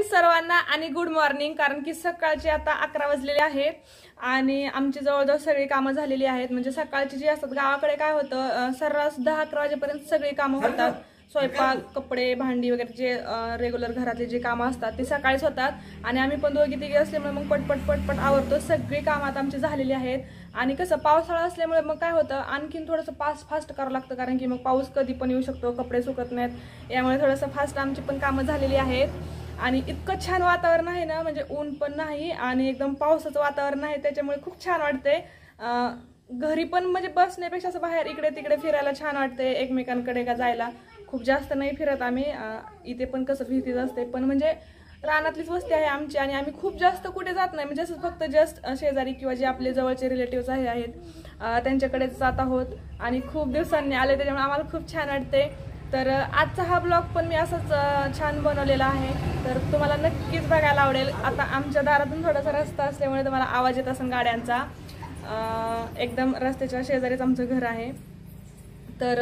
सर्वांना आणि good morning. कारण की सकाळचे आता 11 वाजलेले आहेत आणि आमची जवळजवळ सगळी कामं झालेली आहेत। म्हणजे सकाळची जी असतात गावाकडे काय होतं सर्रास 10-11 वाजेपर्यंत सगळी कामं होतात। स्वयंपाक, कपडे, भांडी वगैरे जे रेग्युलर घरातले जे कामं असतात ते सकाळीच होतात आणि आम्ही पण दोघी तिघी असल्यामुळे मग पटपट आवरतो। सगळी कामं आता आमची झालेली आहेत आणि कसं पावसाळा असल्यामुळे मग काय होतं आणखीन थोडंसं फास्ट करावं लागतं। कारण की मग पाऊस कधी पण येऊ शकतो, कपडे सुकत नाहीत, यामुळे थोडंसं फास्ट आमची पण कामं झालेली आहेत। आणि इतकं छान वातावरण आहे ना, म्हणजे ऊन पण नाही आणि एकदम पावसाचं वातावरण आहे, त्याच्यामुळे खूप छान वाटते। घरी पण म्हणजे बसण्यापेक्षा असं बाहेर इकडे तिकडे फिरायला छान वाटते, एकमेकांकडे का जायला। खूप जास्त नाही फिरत आम्ही, इथे पण कसं फिरतीच असते, पण म्हणजे रानातलीच वस्ती आहे आमची आणि आम्ही खूप जास्त कुठे जात नाही। म्हणजे असं फक्त जस्ट शेजारी किंवा जे आपले जवळचे रिलेटिव्स आहेत त्यांच्याकडेच जात आहोत आणि खूप दिवसांनी आले, त्याच्यामुळे आम्हाला खूप छान वाटते। तर आजचा हा ब्लॉग पण मी असंच छान बनवलेला आहे, तर तुम्हाला नक्कीच बघायला आवडेल। आता आमच्या दारातून थोडासा रस्ता असल्यामुळे तुम्हाला आवाज येत असेल गाड्यांचा, एकदम रस्त्याच्या शेजारीच आमचं घर आहे। तर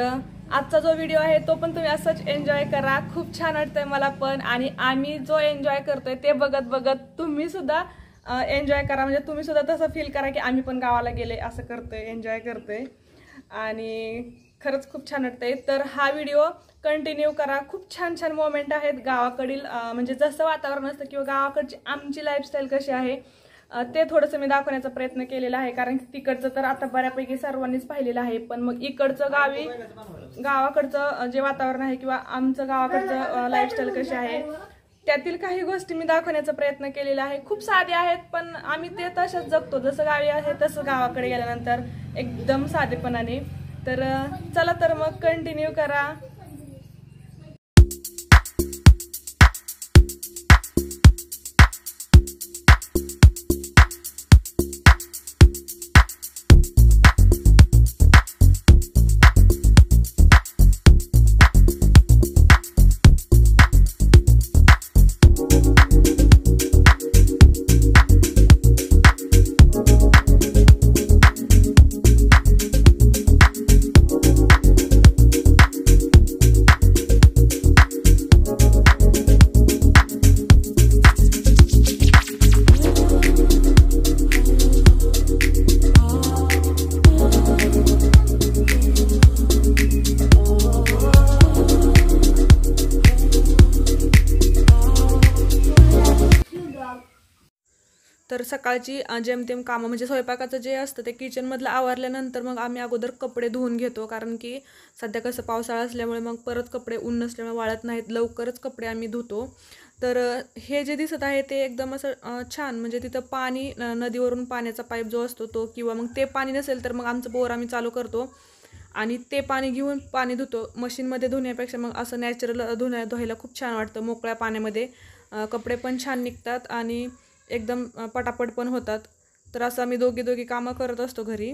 आजचा जो व्हिडिओ आहे तो पण तुम्ही असंच एन्जॉय करा, खूप छान वाटतंय मला पण। आणि आम्ही जो एन्जॉय करतोय ते बघत तुम्ही सुद्धा एन्जॉय करा, म्हणजे तुम्ही सुद्धा तसं फील करा की आम्ही पण गावाला गेले असं करतोय, एन्जॉय करतोय आणि खरंच खूप छान वाटतंय। तर हा व्हिडिओ कंटिन्यू करा, खूप छान मोमेंट आहेत गावाकडील, म्हणजे जसं वातावरण असतं किंवा गावाकडची आमची लाईफस्टाईल कशी आहे ते थोडंसं मी दाखवण्याचा प्रयत्न केलेला आहे। कारण की तिकडचं तर आता बऱ्यापैकी सर्वांनीच पाहिलेलं आहे, पण मग इकडचं गावाकडचं जे वातावरण आहे किंवा आमचं गावाकडचं लाईफस्टाईल कशी आहे त्यातील काही गोष्टी मी दाखवण्याचा प्रयत्न केलेला आहे। खूप साधे आहेत पण आम्ही ते तसंच जगतो, जसं गावी आहे तसं गावाकडे गेल्यानंतर एकदम साधेपणाने। तर चला तर मग कंटिन्यू करा। तर सकाळची जेमतेम कामं म्हणजे स्वयंपाकाचं जे असतं ते किचनमधलं आवरल्यानंतर मग आम्ही अगोदर कपडे धुवून घेतो। कारण की सध्या कसं पावसाळा असल्यामुळे मग परत कपडे ऊन नसल्यामुळे वाळत नाहीत, लवकरच कपडे आम्ही धुतो। तर हे जे दिसत आहे ते एकदम असं छान, म्हणजे तिथं पाणी नदीवरून पाण्याचा पाईप जो असतो तो, किंवा मग ते पाणी नसेल तर मग आमचं बोर आम्ही चालू करतो आणि ते पाणी घेऊन पाणी धुतो। मशीनमध्ये धुण्यापेक्षा मग असं नॅचरल धुवायला खूप छान वाटतं, मोकळ्या पाण्यामध्ये कपडे पण छान निघतात आणि एकदम पटापट पण होतात। तर असं आम्ही दोघी कामं करत असतो घरी।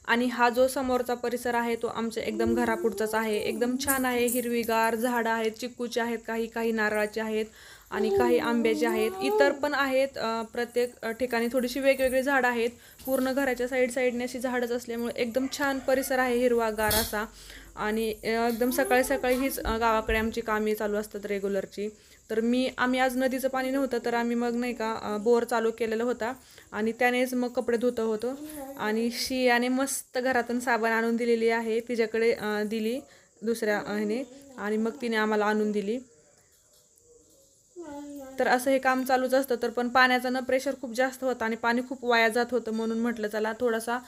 आणि हा जो समोरचा परिसर आहे तो आमच्या एकदम घरापुढचाच आहे, एकदम छान आहे, हिरवीगार झाडं आहेत, चिक्कूचे आहेत, काही नारळाचे आहेत आणि काही आंब्याचे आहेत, इतर पण आहेत। प्रत्येक ठिकाणी थोडीशी वेगवेगळी झाडं आहेत, पूर्ण घराच्या साईडने अशी झाडच असल्यामुळे एकदम छान परिसर आहे, हिरवागार असा। आणि एकदम सकाळी हीच गावाकडे आमची कामे चालू असतात रेग्युलरची। तर आम्ही आज नदीचं पाणी नव्हतं तर आम्ही मग नाही का बोर चालू केलेला होता आणि त्यानेच मग कपडे धुत होतो। आणि शियाने मस्त घरातून साबण आणून दिलेली आहे, तिच्याकडे दिली दुसऱ्या ह्याने आणि मग तिने आम्हाला आणून दिली। तर असं हे काम चालूच असतं। तर पण पाण्याचं प्रेशर खूप जास्त होतं आणि पाणी खूप वाया जात होतं, म्हणून म्हटलं चला थोडासा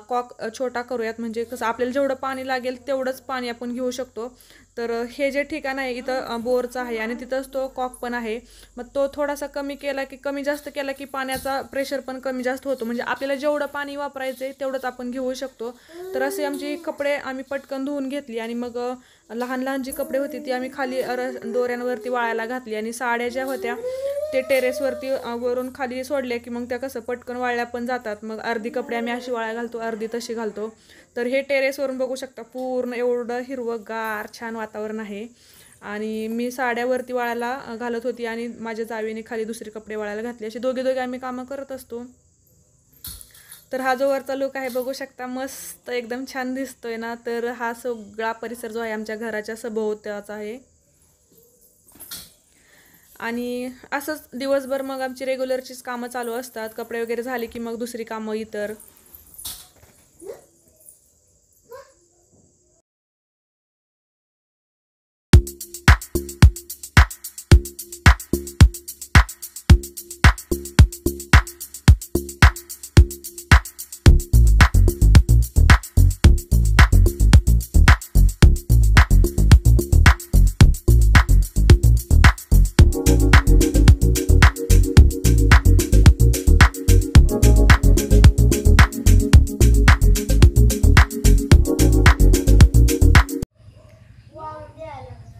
कॉक छोटा करूयात, म्हणजे कसं आपल्याला जेवढं पाणी लागेल तेवढंच पाणी आपण घेऊ शकतो। तर हे जे ठिकाण आहे इथं बोरचं आहे आणि तिथंच तो कॉक पण आहे, मग तो थोडासा कमी जास्त केला की पाण्याचा प्रेशर पण कमी जास्त होतो, म्हणजे आपल्याला जेवढं पाणी वापरायचं आहे तेवढंच आपण घेऊ शकतो। तर असे आमची कपडे आम्ही पटकन धुवून घेतली आणि मग लहान जी कपडे होती ती आम्ही खाली दोऱ्यांवरती वाळायला घातली आणि साड्या ज्या होत्या ते टेरेसवरती वरून खाली सोडले की मग त्या कसं पटकन वाळल्या पण जातात। मग अर्धी कपडे आम्ही अशी वाळायला घालतो, अर्धी तशी घालतो। तर हे टेरेसवरून बघू शकता पूर्ण एवढं हिरवंगार छान वातावरण आहे आणि मी साड्यावरती वाळायला घालत होती आणि माझ्या जावीने खाली दुसरे कपडे वाळायला घातले, असे दोघे आम्ही कामं करत असतो। तर हा जो वरचा लुक आहे बघू शकता, मस्त एकदम छान दिसतोय ना। तर हा सगळा परिसर जो आहे आमच्या घराच्या सभोवताच आहे आणि असंच दिवसभर मग आमची रेग्युलरचीच कामं चालू असतात. कपडे वगैरे झाले की मग दुसरी कामं इतर.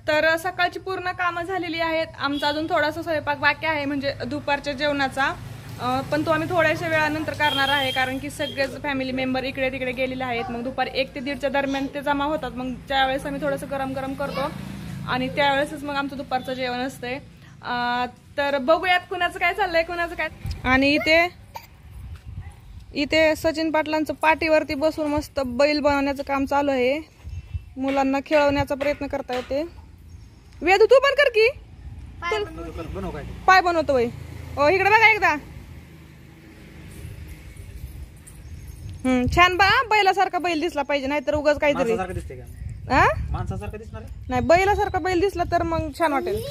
तर सकाळची पूर्ण कामं झालेली आहेत. आमचा अजून थोडासा स्वयंपाक बाकी आहे, म्हणजे दुपारच्या जेवणाचा, पण तो आम्ही थोड्याशा वेळानंतर करणार आहे, कारण की सगळेच फॅमिली मेंबर इकडे तिकडे गेलेले आहेत. मग दुपारी 1 ते 1:30च्या दरम्यान ते जमा होतात. मग त्यावेळेस आम्ही थोडंसं गरम गरम करतो आणि त्यावेळेसच मग आमचं दुपारचं जेवण असतंय. तर बघूयात कुणाचं काय चाललंय, कुणाचं काय. आणि इथे सचिन पाटलांचं पाठीवरती बसून मस्त बैल बनवण्याचं काम चालू आहे. मुलांना खेळवण्याचा प्रयत्न करता येते. वेदू तू पण कर की, पाय बनवतो वय. ओ इकडे बघा एकदा. छान बा, बैलासारखा बैल दिसला पाहिजे, नाहीतर उगाच काहीतरी नाही. बैलासारखा बैल दिसला तर मग छान वाटेल.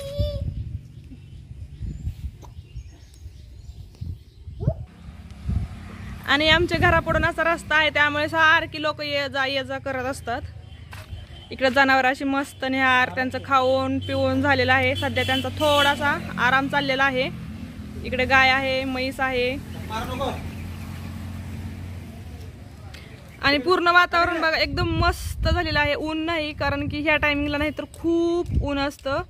आणि आमच्या घरापुढून असा रस्ता आहे, त्यामुळे सारखी लोक ये जा करत असतात. इकडे जनावर अशी मस्त निहार, त्यांचं खाऊन पिऊन झालेलं आहे. सध्या त्यांचा थोडासा आराम चाललेला आहे. इकडे गाय आहे, म्हैस आहे. आणि पूर्ण वातावरण बघा एकदम मस्त झालेलं आहे. ऊन नाही, कारण की ह्या टायमिंगला नाही तर खूप ऊन असतं,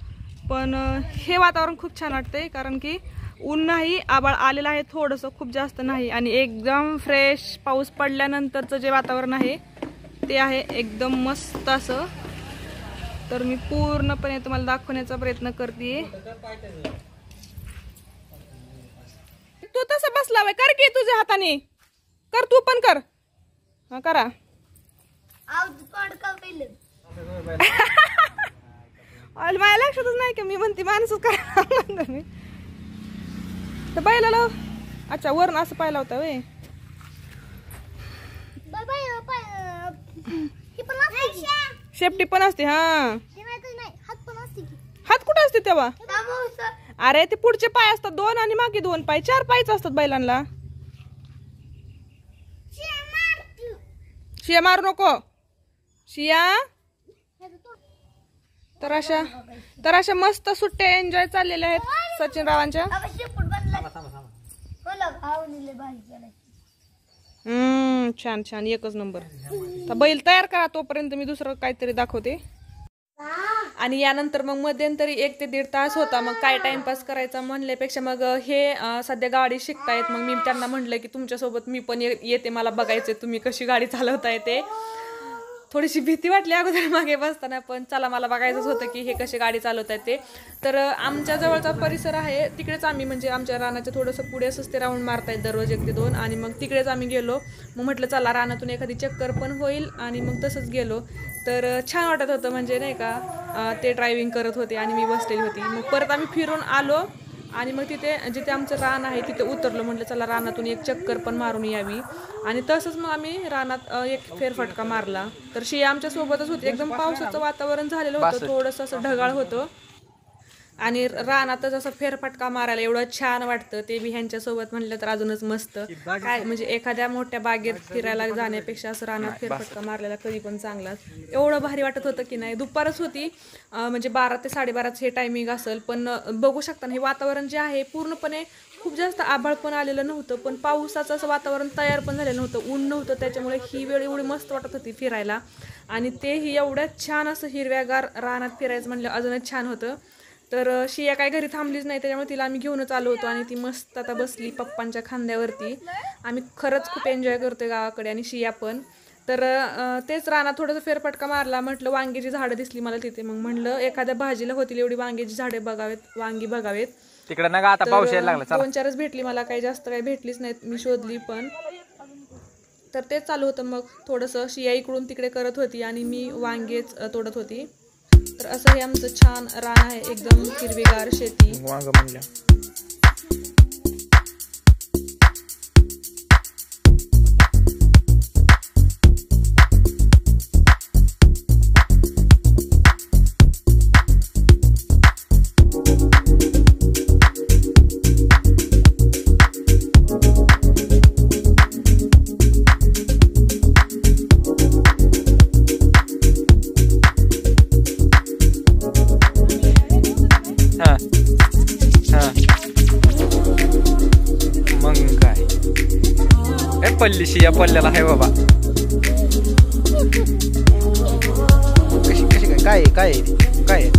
पण हे वातावरण खूप छान वाटतंय, कारण की ऊन नाही, आभाळ आलेलं आहे थोडंसं, खूप जास्त नाही. आणि एकदम फ्रेश पाऊस पडल्यानंतरचं जे वातावरण आहे ते आहे एकदम मस्त असं. तर मी पूर्णपणे तुम्हाला दाखवण्याचा प्रयत्न करते. तू तसं बसला बाय, कर की तुझ्या हाताने कर, तू पण कर. हा करा. माझ्या लक्षातच नाही की मी म्हणते माणूस करा. मी तर बैलाला अच्छा वरण असं पाहिला होता वे. शेपटी पण असते. हा हात कुठं असते तेव्हा? अरे ते पुढचे पाय असतात 2 आणि मागे 2 पाय, 4 पायच असतात बैलांना. शिया मारू नको शिया. तर अशा मस्त सुट्ट्या एन्जॉय चाललेल्या आहेत सचिन रावांच्या. छान छान, एकच नंबर. तर बैल तयार करा, तोपर्यंत मी दुसरं काहीतरी दाखवते. आणि यानंतर मग मध्यंतरी 1 ते 1.5 तास होता. मग काय टाइमपास करायचा म्हणल्यापेक्षा मग हे सध्या गाडी शिकतायत. मग मी त्यांना म्हटलं की तुमच्यासोबत मी पण येते, मला बघायचे तुम्ही कशी गाडी चालवताय ते. थोडीशी भीती वाटली अगोदर मागे बसताना, पण चला मला बघायचंच होतं की हे कशी गाडी चालवतायत ते. तर आमच्या जवळचा परिसर आहे तिकडेच आम्ही, म्हणजे आमच्या रानाच्या थोडंसं पुढे असंच ते राऊंड मारतायत दररोज 1 ते 2. आणि मग तिकडेच आम्ही गेलो. मग म्हटलं चला रानातून एखादी चक्कर पण होईल, आणि मग तसंच गेलो. तर छान वाटत होतं, म्हणजे नाही का, ते ड्रायव्हिंग करत होते आणि मी बसलेली होती. मग परत आम्ही फिरून आलो आणि मग तिथे जिथे आमचं रान आहे तिथे उतरलो. म्हटलं चला रानातून एक चक्कर पण मारून यावी. आणि तसंच मग आम्ही रानात एक फेरफटका मारला. तर शिया आमच्या सोबतच होती. एकदम पावसाचं वातावरण झालेलं होतं, थोडंसं असं ढगाळ होतं. आणि रानातच असं फेरफटका मारायला एवढं छान वाटतं, ते बी ह्यांच्यासोबत म्हणलं तर अजूनच मस्त. काय म्हणजे एखाद्या मोठ्या बागेत फिरायला जाण्यापेक्षा असं रानात फेरफटका मारलेला कधी पण चांगलाच. एवढं भारी वाटत होतं की नाही. दुपारच होती, म्हणजे 12 ते 12:30 हे टायमिंग असेल. पण बघू शकता हे वातावरण जे आहे पूर्णपणे खूप जास्त आभाळ पण आलेलं नव्हतं, पण पावसाचं असं वातावरण तयार पण झालेलं नव्हतं, ऊन नव्हतं. त्याच्यामुळे ही वेळ एवढी मस्त वाटत होती फिरायला. आणि तेही एवढ्या छान असं हिरव्यागार रानात फिरायचं म्हणलं अजूनच छान होतं. तर शिया काय घरी थांबलीच नाही, त्याच्यामुळे तिला आम्ही घेऊनच आलो होतो. आणि ती मस्त आता बसली पप्पांच्या खांद्यावरती. आम्ही खरंच खूप एन्जॉय करतोय गावाकडे, आणि शिया पण. तर तेच रानात थोडंसं फेरफटका मारला. म्हटलं वांग्याची झाडं दिसली मला तिथे, मग म्हटलं एखाद्या भाजीला होतील एवढी वांग्याची झाडे बघावेत, वांगी बघावेत. तिकडे ना आता पाऊस यायला लागला. 2-4च भेटली मला, काही जास्त काही भेटलीच नाहीत, मी शोधली पण. तर तेच चालू होतं. मग थोडंसं शिया इकडून तिकडे करत होती आणि मी वांगेच तोडत होती. तर असं हे आमचं छान रान आहे, एकदम हिरवीगार शेती. वांग म्हणल्या पल्लीशी या पल्ल्याला आहे बाबा. कशी कशी काय काय काय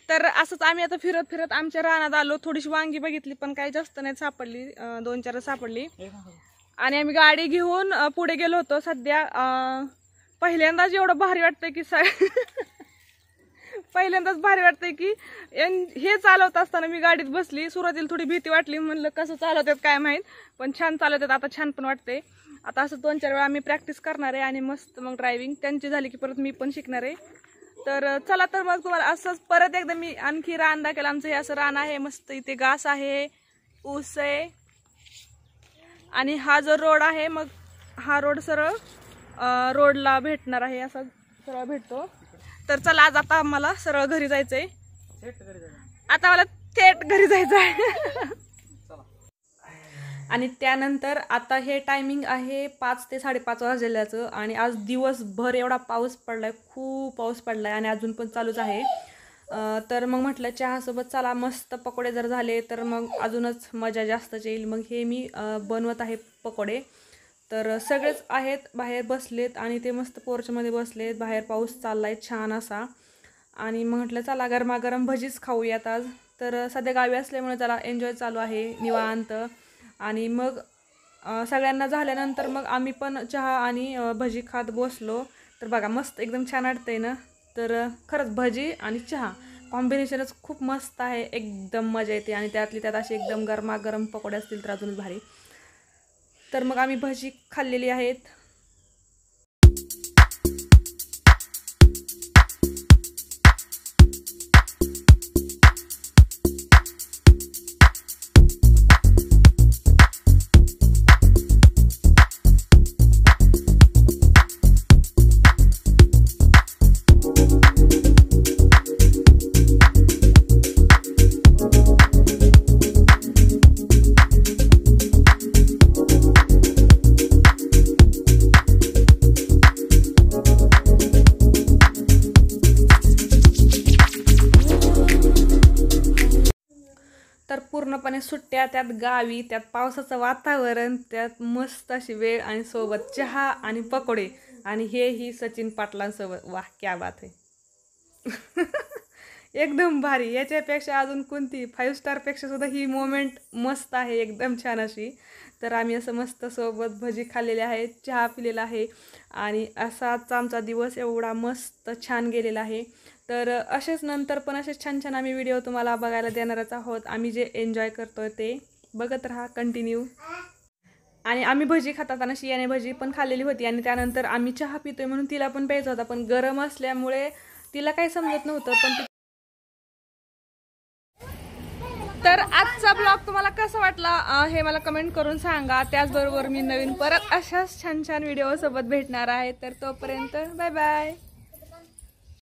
तर असंच आम्ही आता फिरत फिरत आमच्या रानात आलो. थोडीशी वांगी बघितली पण काही जास्त नाही सापडली, 2-4 सापडली. आणि आम्ही गाडी घेऊन पुढे गेलो होतो. सध्या पहिल्यांदाच एवढं भारी वाटतंय की पहिल्यांदाच भारी वाटतंय की हे चालवत असताना मी गाडीत बसली. सुरुवातीला थोडी भीती वाटली, म्हणलं कसं चालवतात काय माहीत, पण छान चालवतात. आता छान पण वाटतंय. आता असं 2-4 वेळा आम्ही प्रॅक्टिस करणार आहे आणि मस्त मग ड्रायव्हिंग त्यांची झाली की परत मी पण शिकणार आहे. तर चला तर मग तुम्हाला असंच परत एकदा मी आणखी रान दाखवेल. आमचं हे असं रान आहे, मस्त इथे घास आहे, ऊस आहे आणि हा जो रोड आहे मग हा रोड सरळ रोडला भेटणार आहे, असा सरळ भेटतो. तर चला आज आता आम्हाला सरळ घरी जायचंय. आता मला थेट घरी जायचं आहे. आणि त्यानंतर आता हे टायमिंग आहे 5 ते 5:30 वाजल्याचं आणि आज दिवसभर एवढा पाऊस पडलाय, खूप पाऊस पडलाय आणि अजून पण चालूच आहे. तर मग म्हटलं चहासोबत चला मस्त पकोडे जर झाले तर मग अजूनच मजा जास्तच येईल. मग हे मी बनवत आहे पकोडे. तर सगळेच आहेत बाहेर बसलेत आणि ते मस्त पोर्चमध्ये बसलेत. बाहेर पाऊस चाललाय छान असा आणि मग म्हटलं चला गरमागरम भजीच खाऊयात आज. तर सध्या गावी असल्यामुळे चला एन्जॉय चालू आहे निवांत. आणि मग सगळ्यांना झाल्यानंतर मग आम्ही पण चहा आणि भजी खात बसलो. तर बघा मस्त एकदम छान वाटतंय ना. तर खरंच भजी आणि चहा कॉम्बिनेशनच खूप मस्त आहे, एकदम मजा येते. आणि त्यातली त्यात असे एकदम गरमागरम पकोडे असतील तर अजूनच भारी. तर मग आम्ही भजी खाल्लेली आहेत. तर पूर्णपणे सुट्ट्या, त्यात गावी, त्यात पावसाचं वातावरण, त्यात मस्त अशी वेळ आणि सोबत चहा आणि पकोडे आणि हेही सचिन पाटलांसोबत. वाह क्या बात आहे. एकदम भारी. याच्यापेक्षा अजून कोणती 5 स्टारपेक्षा सुद्धा ही मोमेंट मस्त आहे, एकदम छान अशी. तर आम्ही असं मस्त सोबत भजी खाल्लेले आहेत, चहा पिलेला आहे आणि असाच आमचा दिवस एवढा मस्त छान गेलेला आहे. तर असेच नंतर पण असेच छान छान आम्ही व्हिडिओ तुम्हाला बघायला देणारच आहोत. आम्ही जे एन्जॉय करतोय ते बघत राहा कंटिन्यू. आणि आम्ही भजी खाताना शियाने भजी पण खाल्लेली होती आणि त्यानंतर आम्ही चहा पितोय म्हणून तिला पण प्यायचा होता, पण गरम असल्यामुळे तिला काही समजत नव्हतं. पण तर आजचा ब्लॉग तुम्हाला कसा वाटला हे मला कमेंट करून सांगा. त्याचबरोबर मी नवीन परत अशाच छान छान व्हिडिओ सोबत भेटणार आहे. तर तोपर्यंत बाय बाय.